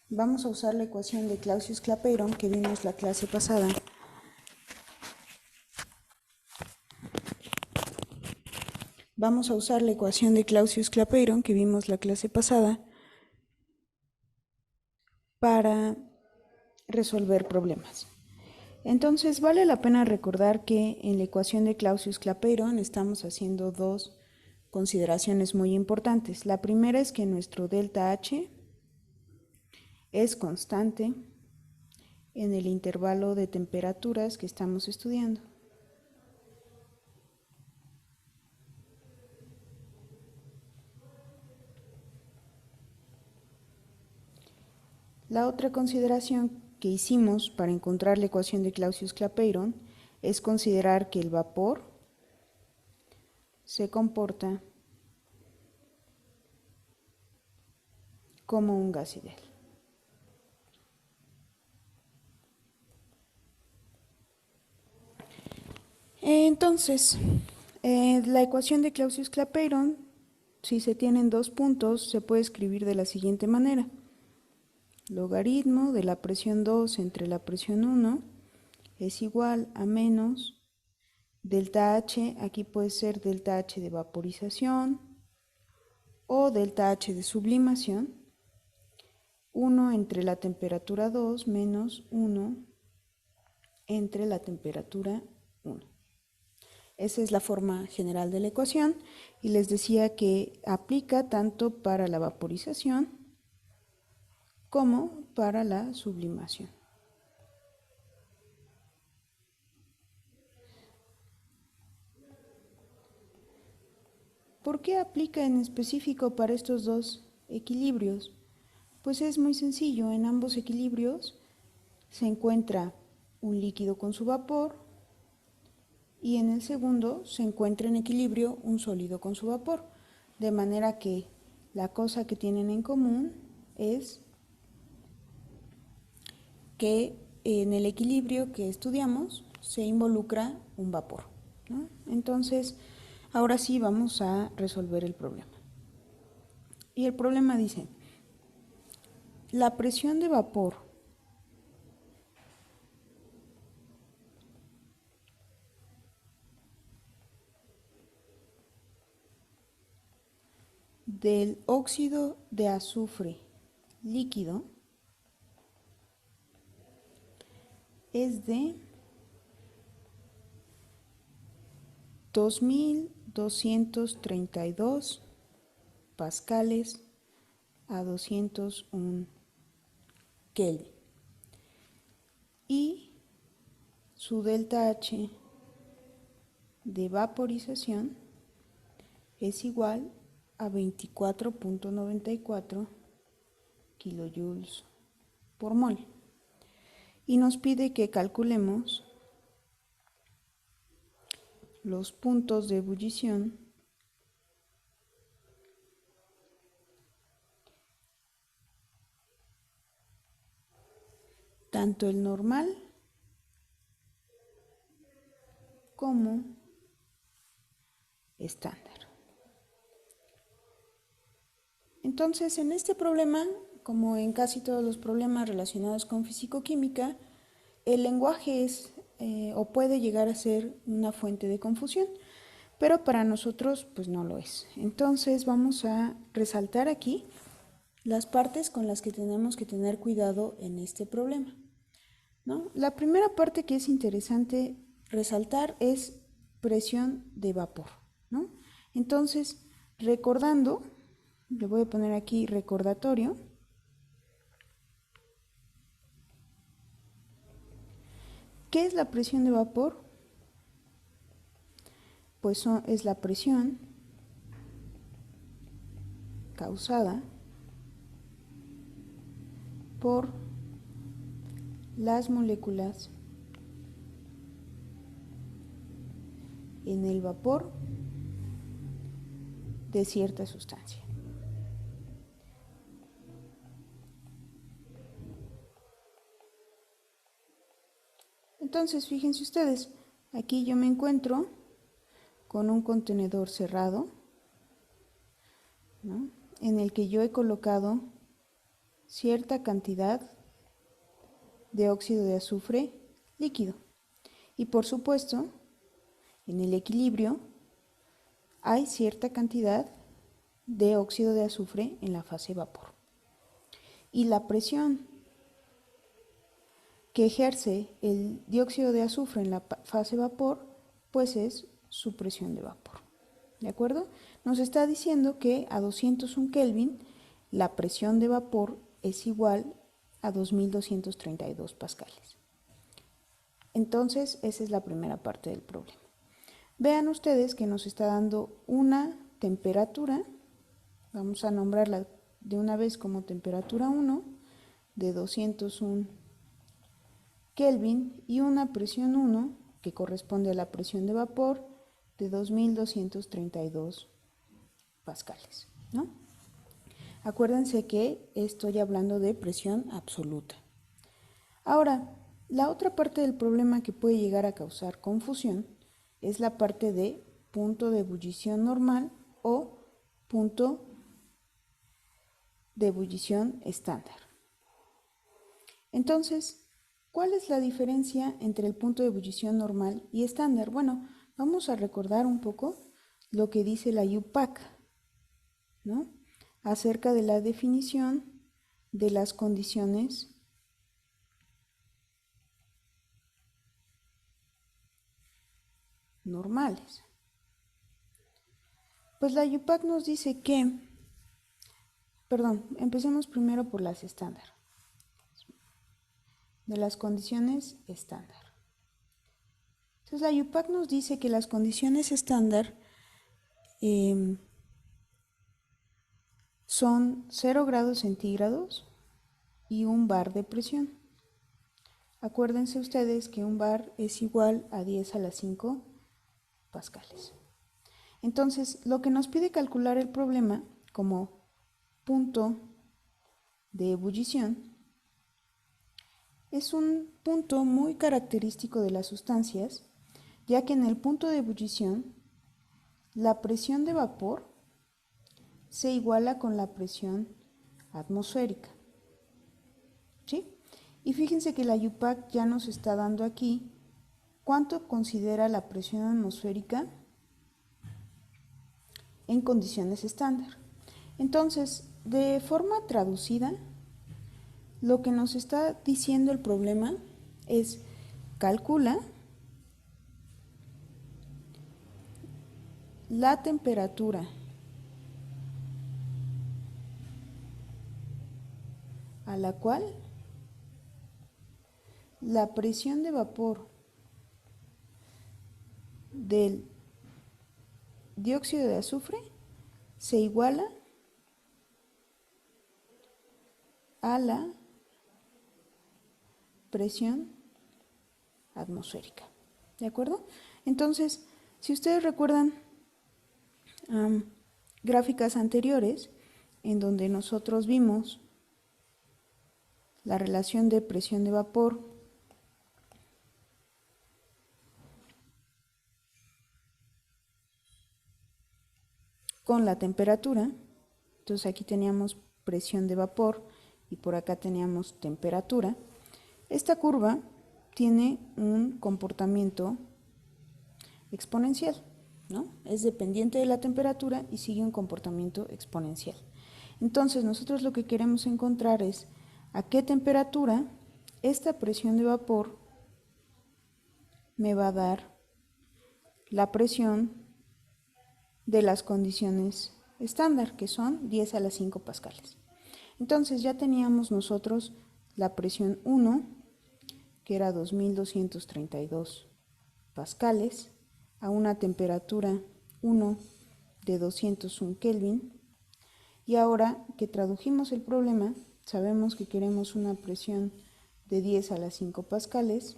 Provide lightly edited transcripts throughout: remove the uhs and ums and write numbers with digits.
Vamos a usar la ecuación de Clausius-Clapeyron que vimos la clase pasada. Vamos a usar la ecuación de Clausius-Clapeyron que vimos la clase pasada para resolver problemas. Entonces, vale la pena recordar que en la ecuación de Clausius-Clapeyron estamos haciendo dos consideraciones muy importantes. La primera es que nuestro delta H es constante en el intervalo de temperaturas que estamos estudiando. La otra consideración que hicimos para encontrar la ecuación de Clausius-Clapeyron es considerar que el vapor se comporta como un gas ideal. Entonces, la ecuación de Clausius-Clapeyron, si se tienen dos puntos, se puede escribir de la siguiente manera. Logaritmo de la presión 2 entre la presión 1 es igual a menos delta H, aquí puede ser delta H de vaporización o delta H de sublimación, 1 entre la temperatura 2 menos 1 entre la temperatura 1. Esa es la forma general de la ecuación y les decía que aplica tanto para la vaporización como para la sublimación. ¿Por qué aplica en específico para estos dos equilibrios? Pues es muy sencillo, en ambos equilibrios se encuentra un líquido con su vapor y en el segundo se encuentra en equilibrio un sólido con su vapor, de manera que la cosa que tienen en común es que en el equilibrio que estudiamos se involucra un vapor, ¿no? Entonces, ahora sí vamos a resolver el problema. Y el problema dice, la presión de vapor del óxido de azufre líquido es de 2232 pascales a 201 Kelvin. Y su delta H de vaporización es igual a 24.94 kilojoules por mol. Y nos pide que calculemos los puntos de ebullición tanto el normal como estándar. Entonces, en este problema, como en casi todos los problemas relacionados con fisicoquímica, el lenguaje es o puede llegar a ser una fuente de confusión, pero para nosotros pues no lo es. Entonces vamos a resaltar aquí las partes con las que tenemos que tener cuidado en este problema, ¿no? La primera parte que es interesante resaltar es presión de vapor, ¿no? Entonces, recordando, le voy a poner aquí recordatorio, ¿qué es la presión de vapor? Pues es la presión causada por las moléculas en el vapor de cierta sustancia. Entonces, fíjense ustedes, aquí yo me encuentro con un contenedor cerrado, ¿no?, en el que yo he colocado cierta cantidad de óxido de azufre líquido. Y por supuesto, en el equilibrio hay cierta cantidad de óxido de azufre en la fase vapor. Y la presión que ejerce el dióxido de azufre en la fase vapor, pues es su presión de vapor. ¿De acuerdo? Nos está diciendo que a 201 Kelvin la presión de vapor es igual a 2232 pascales. Entonces, esa es la primera parte del problema. Vean ustedes que nos está dando una temperatura, vamos a nombrarla de una vez como temperatura 1, de 201 Kelvin, y una presión 1, que corresponde a la presión de vapor, de 2232 pascales, ¿no? Acuérdense que estoy hablando de presión absoluta. Ahora, la otra parte del problema que puede llegar a causar confusión es la parte de punto de ebullición normal o punto de ebullición estándar. Entonces, ¿cuál es la diferencia entre el punto de ebullición normal y estándar? Bueno, vamos a recordar un poco lo que dice la UPAC, ¿no? Acerca de la definición de las condiciones normales. Pues la UPAC nos dice que, empecemos primero por las estándar, de las condiciones estándar. Entonces la UPAC nos dice que las condiciones estándar son 0 grados centígrados y 1 bar de presión. Acuérdense ustedes que 1 bar es igual a 10 a la 5 pascales. Entonces, lo que nos pide calcular el problema como punto de ebullición es un punto muy característico de las sustancias, ya que en el punto de ebullición la presión de vapor se iguala con la presión atmosférica. ¿Sí? Y fíjense que la UPAC ya nos está dando aquí cuánto considera la presión atmosférica en condiciones estándar. Entonces, de forma traducida, lo que nos está diciendo el problema es calcula la temperatura a la cual la presión de vapor del dióxido de azufre se iguala a la presión atmosférica. ¿De acuerdo? Entonces, si ustedes recuerdan gráficas anteriores en donde nosotros vimos la relación de presión de vapor con la temperatura, entonces aquí teníamos presión de vapor y por acá teníamos temperatura. Esta curva tiene un comportamiento exponencial, ¿no? Es dependiente de la temperatura y sigue un comportamiento exponencial. Entonces nosotros lo que queremos encontrar es a qué temperatura esta presión de vapor me va a dar la presión de las condiciones estándar, que son 10 a la 5 pascales. Entonces ya teníamos nosotros la presión 1, que era 2232 pascales, a una temperatura 1 de 201 Kelvin. Y ahora que tradujimos el problema, sabemos que queremos una presión de 10 a la 5 pascales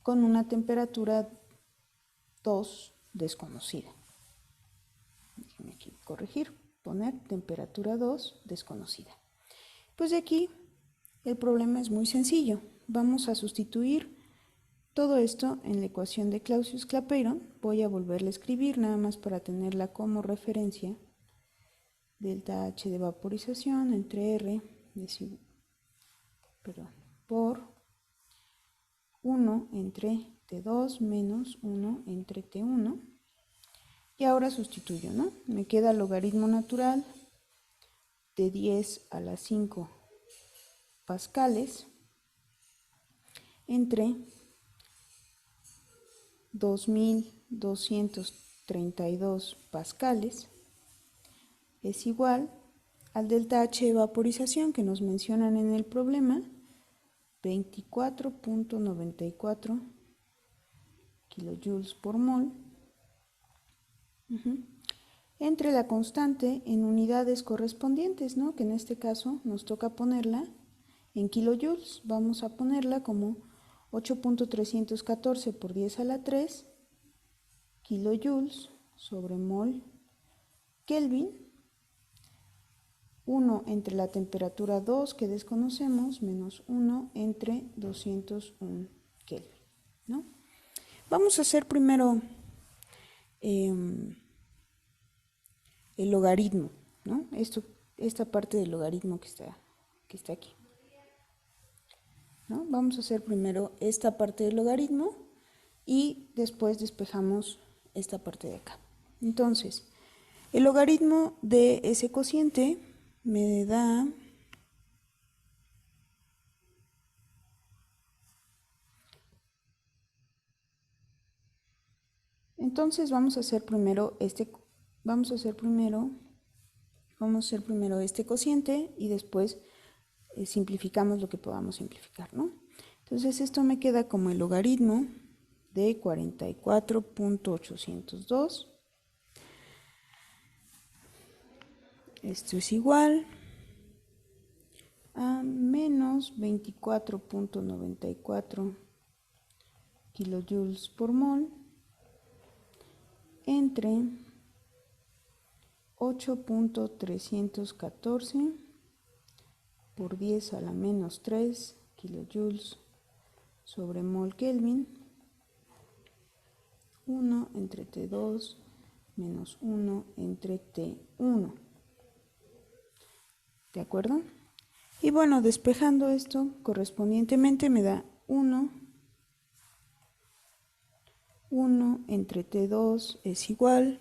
con una temperatura 2 desconocida. Déjenme aquí corregir, poner temperatura 2 desconocida. Pues de aquí el problema es muy sencillo. Vamos a sustituir todo esto en la ecuación de Clausius-Clapeyron. Voy a volverla a escribir nada más para tenerla como referencia. delta H de vaporización entre R por 1 entre T2 menos 1 entre T1. Y ahora sustituyo, ¿no? Me queda logaritmo natural de 10 a la 5 pascales entre 2232 pascales es igual al delta H de vaporización que nos mencionan en el problema, 24.94 kilojoules por mol, entre la constante en unidades correspondientes, ¿no? Que en este caso nos toca ponerla en kilojoules. Vamos a ponerla como 8.314 por 10 a la 3 kilojoules sobre mol Kelvin, 1 entre la temperatura 2 que desconocemos menos 1 entre 201 Kelvin, ¿no? Vamos a hacer primero el logaritmo, ¿no? Esta parte del logaritmo que está aquí, ¿no? Vamos a hacer primero esta parte del logaritmo y después despejamos esta parte de acá. Entonces, el logaritmo de ese cociente me da entonces vamos a hacer primero este cociente y después simplificamos lo que podamos simplificar, ¿no? Entonces esto me queda como el logaritmo de 44.802. Esto es igual a menos 24.94 kilojoules por mol entre 8.314 por 10 a la menos 3 kilojoules sobre mol Kelvin, 1 entre T2 menos 1 entre T1. ¿De acuerdo? Y bueno, despejando esto correspondientemente me da 1 entre T2 es igual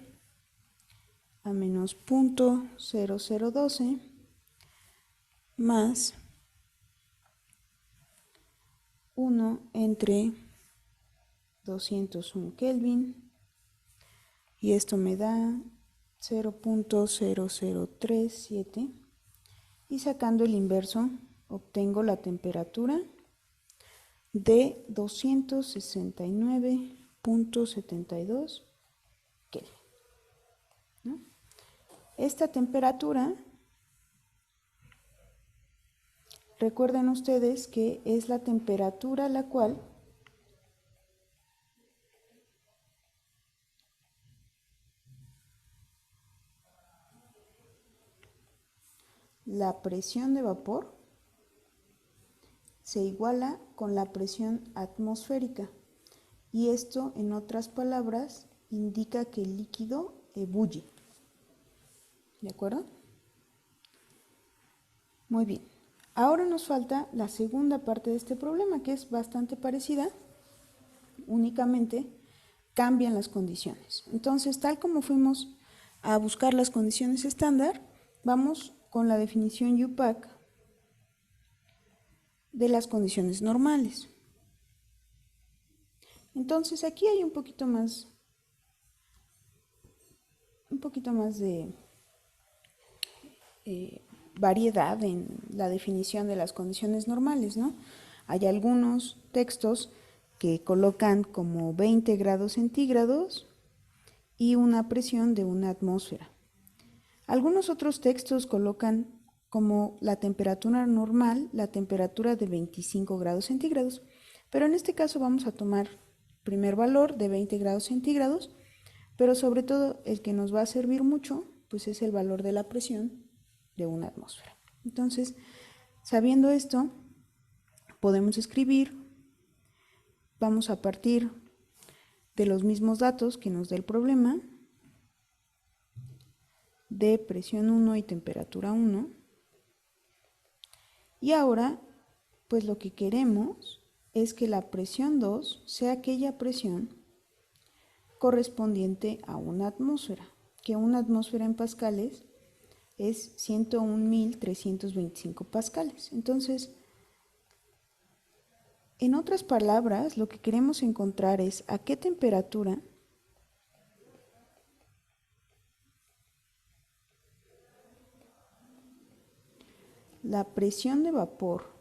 a menos 0.0012 más 1 entre 201 Kelvin y esto me da 0.0037 y sacando el inverso obtengo la temperatura de 269.72 Kelvin, ¿no? Esta temperatura, recuerden ustedes que es la temperatura a la cual la presión de vapor se iguala con la presión atmosférica y esto, en otras palabras, indica que el líquido ebulle. ¿De acuerdo? Muy bien. Ahora nos falta la segunda parte de este problema, que es bastante parecida, únicamente cambian las condiciones. Entonces, tal como fuimos a buscar las condiciones estándar, vamos con la definición UPAC de las condiciones normales. Entonces, aquí hay un poquito más de variedad en la definición de las condiciones normales, ¿no? Hay algunos textos que colocan como 20 grados centígrados y una presión de una atmósfera. Algunos otros textos colocan como la temperatura normal, la temperatura de 25 grados centígrados, pero en este caso vamos a tomar primer valor de 20 grados centígrados, pero sobre todo el que nos va a servir mucho, pues es el valor de la presión de una atmósfera. Entonces, sabiendo esto, podemos escribir, vamos a partir de los mismos datos que nos da el problema, de presión 1 y temperatura 1. Y ahora, pues lo que queremos es que la presión 2 sea aquella presión correspondiente a una atmósfera, que una atmósfera en pascales es 101.325 pascales. Entonces, en otras palabras, lo que queremos encontrar es a qué temperatura la presión de vapor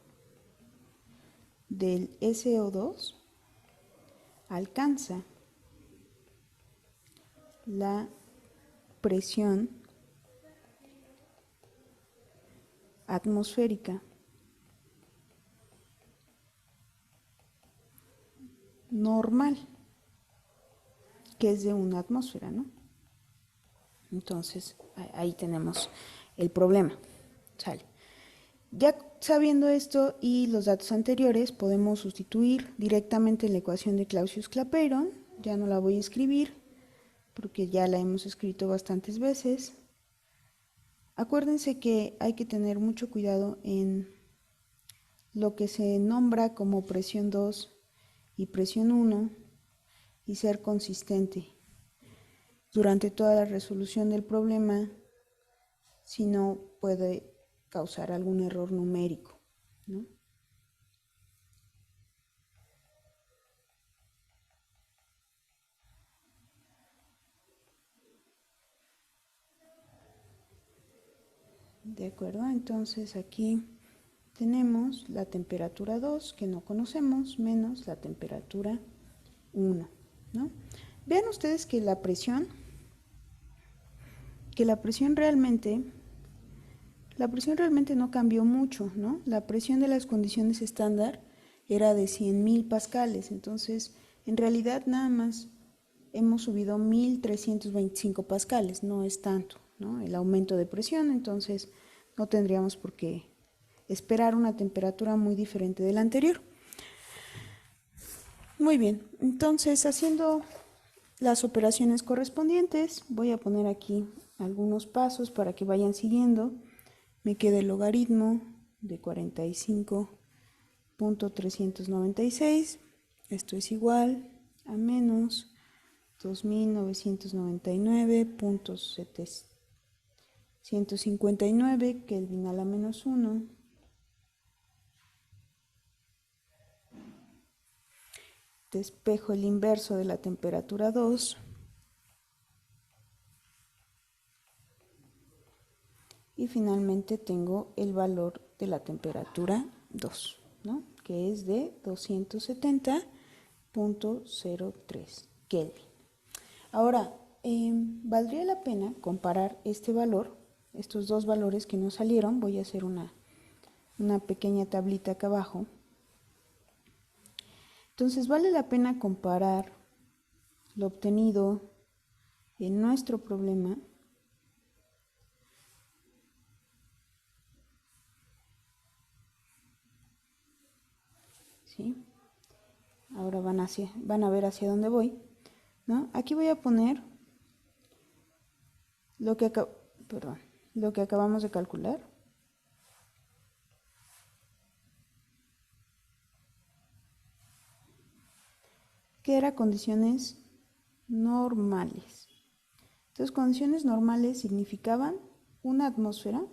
del SO2 alcanza la presión atmosférica normal, que es de una atmósfera, ¿no? Entonces, ahí tenemos el problema. Sale. Ya sabiendo esto y los datos anteriores, podemos sustituir directamente la ecuación de Clausius-Clapeyron. Ya no la voy a escribir porque ya la hemos escrito bastantes veces. Acuérdense que hay que tener mucho cuidado en lo que se nombra como presión 2 y presión 1 y ser consistente durante toda la resolución del problema, si no puede causar algún error numérico, ¿no? De acuerdo, entonces aquí tenemos la temperatura 2 que no conocemos menos la temperatura 1, ¿no? Vean ustedes que la presión realmente no cambió mucho, ¿no? La presión de las condiciones estándar era de 100.000 pascales, entonces en realidad nada más hemos subido 1.325 pascales, no es tanto, ¿no? El aumento de presión, entonces no tendríamos por qué esperar una temperatura muy diferente de la anterior. Muy bien, entonces haciendo las operaciones correspondientes, voy a poner aquí algunos pasos para que vayan siguiendo. Me queda el logaritmo de 45.396, esto es igual a menos 2.999.759 Kelvin a la menos 1 despejo el inverso de la temperatura 2 y finalmente tengo el valor de la temperatura 2, ¿no? Que es de 270.03 Kelvin. Ahora, valdría la pena comparar este valor, estos dos valores que nos salieron. Voy a hacer una pequeña tablita acá abajo. Entonces, vale la pena comparar lo obtenido en nuestro problema ¿sí? Ahora van a ver hacia dónde voy, ¿no? Aquí voy a poner lo que acabamos de calcular. Que era condiciones normales. Entonces, condiciones normales significaban una atmósfera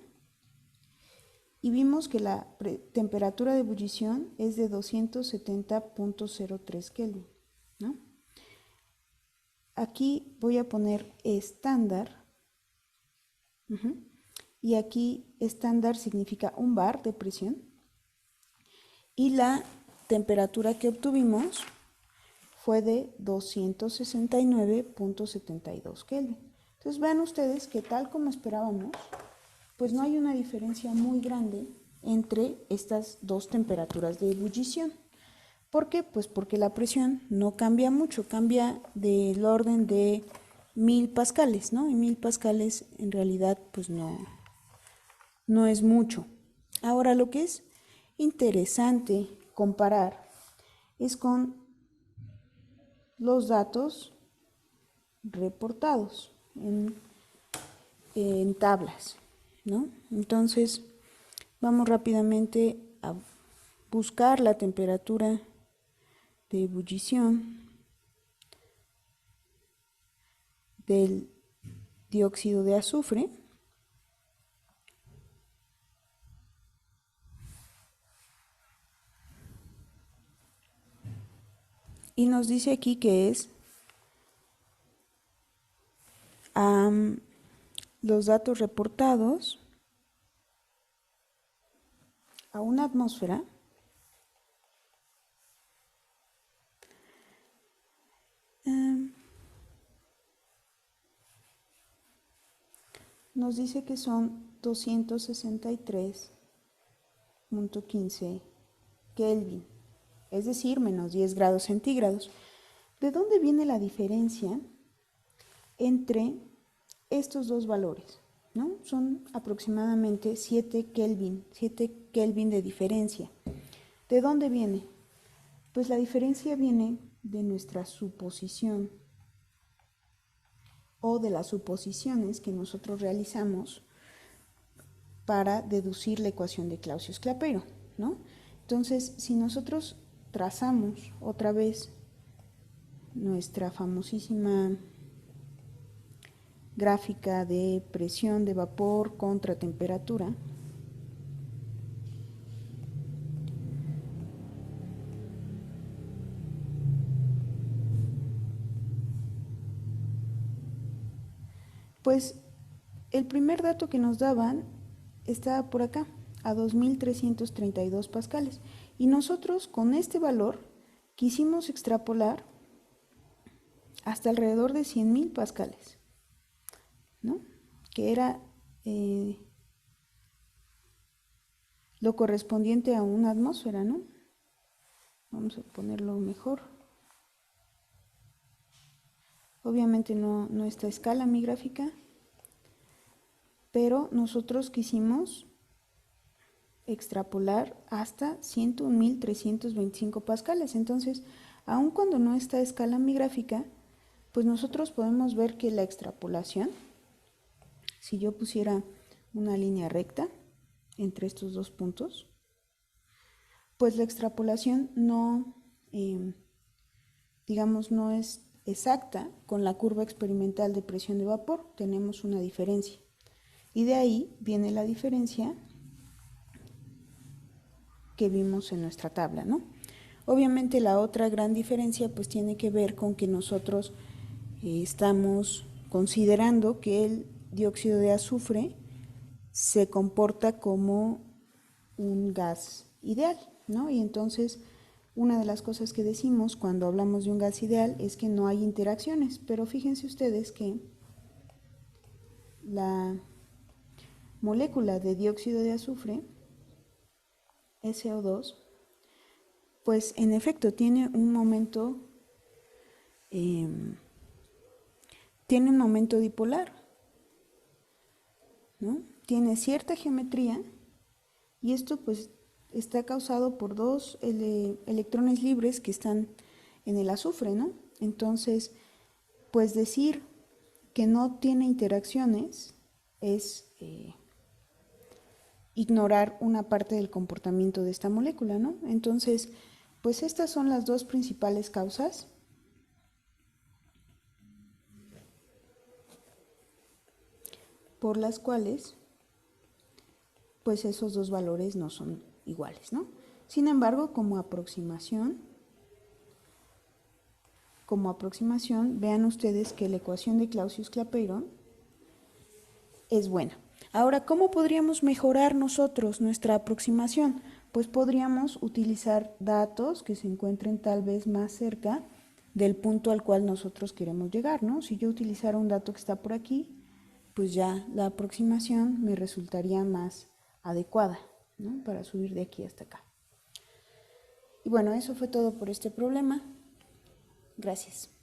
y vimos que la temperatura de ebullición es de 270.03 Kelvin, ¿no? Aquí voy a poner estándar. Y aquí estándar significa un bar de presión. Y la temperatura que obtuvimos fue de 269.72 Kelvin. Entonces vean ustedes que tal como esperábamos, pues no hay una diferencia muy grande entre estas dos temperaturas de ebullición. ¿Por qué? Pues porque la presión no cambia mucho, cambia del orden de 1000 pascales, ¿no? Y 1000 pascales en realidad pues no es mucho. Ahora lo que es interesante comparar es con los datos reportados. en tablas, ¿no? Entonces, vamos rápidamente a buscar la temperatura de ebullición del dióxido de azufre. Y nos dice aquí que es los datos reportados a una atmósfera nos dice que son 263.15 Kelvin, es decir, menos 10 grados centígrados. ¿De dónde viene la diferencia entre estos dos valores? ¿No? Son aproximadamente 7 Kelvin de diferencia. ¿De dónde viene? Pues la diferencia viene de nuestra suposición o de las suposiciones que nosotros realizamos para deducir la ecuación de Clausius-Clapeyron, ¿no? Entonces, si nosotros trazamos otra vez nuestra famosísima gráfica de presión de vapor contra temperatura, pues el primer dato que nos daban estaba por acá, a 2332 pascales. Y nosotros con este valor quisimos extrapolar hasta alrededor de 100.000 pascales, ¿no? Que era lo correspondiente a una atmósfera, ¿no? Vamos a ponerlo mejor. Obviamente no está a escala mi gráfica, pero nosotros quisimos extrapolar hasta 101.325 pascales. Entonces, aun cuando no está a escala mi gráfica, pues nosotros podemos ver que la extrapolación, si yo pusiera una línea recta entre estos dos puntos, pues la extrapolación no, digamos, no es exacta con la curva experimental de presión de vapor, tenemos una diferencia. Y de ahí viene la diferencia que vimos en nuestra tabla, ¿no? Obviamente la otra gran diferencia pues tiene que ver con que nosotros estamos considerando que el dióxido de azufre se comporta como un gas ideal, ¿no? Y entonces una de las cosas que decimos cuando hablamos de un gas ideal es que no hay interacciones, pero fíjense ustedes que la molécula de dióxido de azufre, SO2, pues en efecto tiene un momento dipolar, ¿no? Tiene cierta geometría y esto pues está causado por dos electrones libres que están en el azufre, ¿no? Entonces, pues decir que no tiene interacciones es ignorar una parte del comportamiento de esta molécula, ¿no? Entonces, pues estas son las dos principales causas por las cuales pues esos dos valores no son iguales, ¿no? Sin embargo, como aproximación, vean ustedes que la ecuación de Clausius-Clapeyron es buena. Ahora, ¿cómo podríamos mejorar nosotros nuestra aproximación? Pues podríamos utilizar datos que se encuentren tal vez más cerca del punto al cual nosotros queremos llegar, ¿no? Si yo utilizara un dato que está por aquí, pues ya la aproximación me resultaría más adecuada, ¿no? Para subir de aquí hasta acá. Y bueno, eso fue todo por este problema. Gracias.